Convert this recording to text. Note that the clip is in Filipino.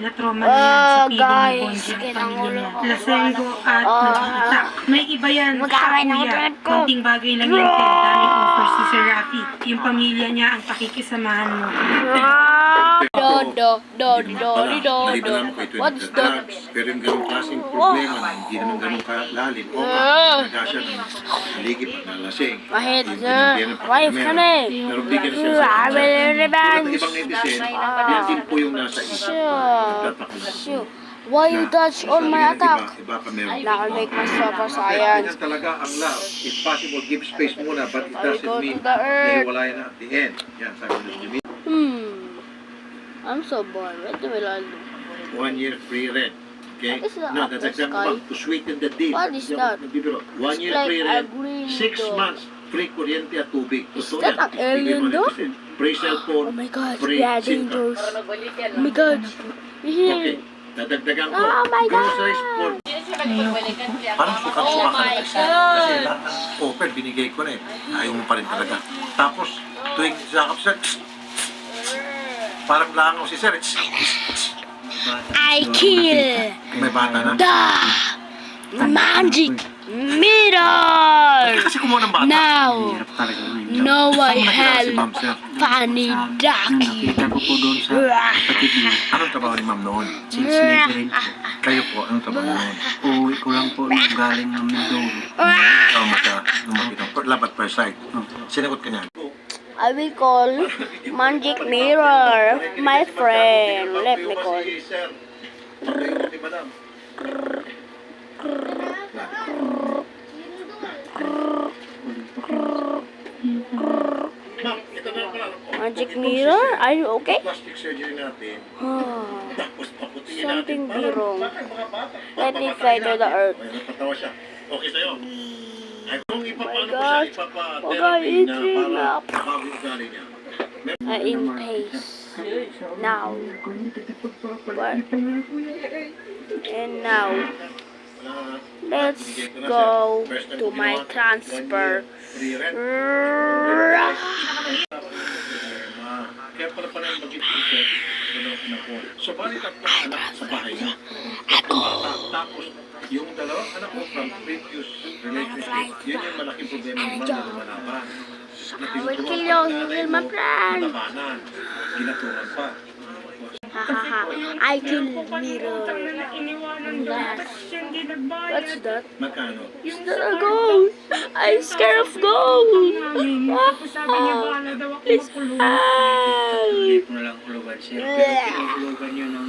na-trauma na yan sa piling ni guys, Bonji at kitang pamilya ulo niya. ko. Lasenggo at nag-iitak. May iba yan sa Magkakain ng kuya. utot ko. Konting bagay lang yan, Ted. Daming offer si Sir Rafi. Yung pamilya niya ang pakikisamahan mo. What's that? Pero yung ganong klaseng problema na hindi naman ganong kalalim, o nagkasya ng maligip at nalasing. Kahit Yung binibigyan ng wife ka na eh. Pero bigyan na siya sa I will revenge. ibang netizen, yan din po yung nasa isip. Shoo. Why you touch on my attack? Iba pa meron. Now I'll make myself a Ganyan science. talaga ang love. If possible, give space muna, but it I doesn't go to mean the earth. nahiwalayan na at the end. Yan, sabi ng Jimmy. I'm so bored. What do I do? 1 year free rent. Okay? What is the No, upper that's exactly sky? to sweeten the deal. What is that? Nagbibiro. 1 It's year like free a rent, green 6 dog. months free kuryente at tubig. Is Totoo that yan. an alien dog? Free cellphone, Oh my god, free they are SIM card. dangerous. Oh my god. Okay. Dadagdagan ko. Oh my God. Groceries for... Parang sukat-sukat Oh my kasi God. lahat ng offer binigay ko na eh. Ayaw mo pa rin talaga. Tapos, tuwing sakap siya, parang langaw si Sir. I kill May bata na. the magic mirror. Kasi kumuha ng bata. Now, no I Si have Ma'am Sir. funny ducky. Nakita ko po doon sa kapatid niya. Anong trabaho ni Ma'am noon? Sales lady rin po. Kayo po, anong trabaho noon? Uuwi ko lang po nung galing ng Mindoro. Ikaw mo siya, lumakita. Labat per side. Sinagot ka niya. I will call magic mirror my friend. Let me call. Magic mirror, are you okay? Plastic surgery natin. Tapos paputihin Something natin. be wrong. Parang Let me fly to the earth. Ay, napatawa siya. Okay sa'yo. Ay, kung ipapaano ko God. siya, Okay, ipapa-therapy na eating para up. bago yung ugali niya. In pace. Now. What? And now. Let's go to my transfer. Free rent. Kaya pala pala yung mag-ipusip. So, bali tatlong anak sa bahay niya. Tapos, yung dalawang anak mo from previous relationship, yun yung malaking problema ng mga lumalaban. I will kill you, you kill my friend. Labanan. Ginaturan pa. Hahaha. I kill mirror. What's that? Magkano? Is that a ghost? I'm scared of ghosts. Please. Hindi ko na lang hulugan siya. Pero pinahulugan yun ng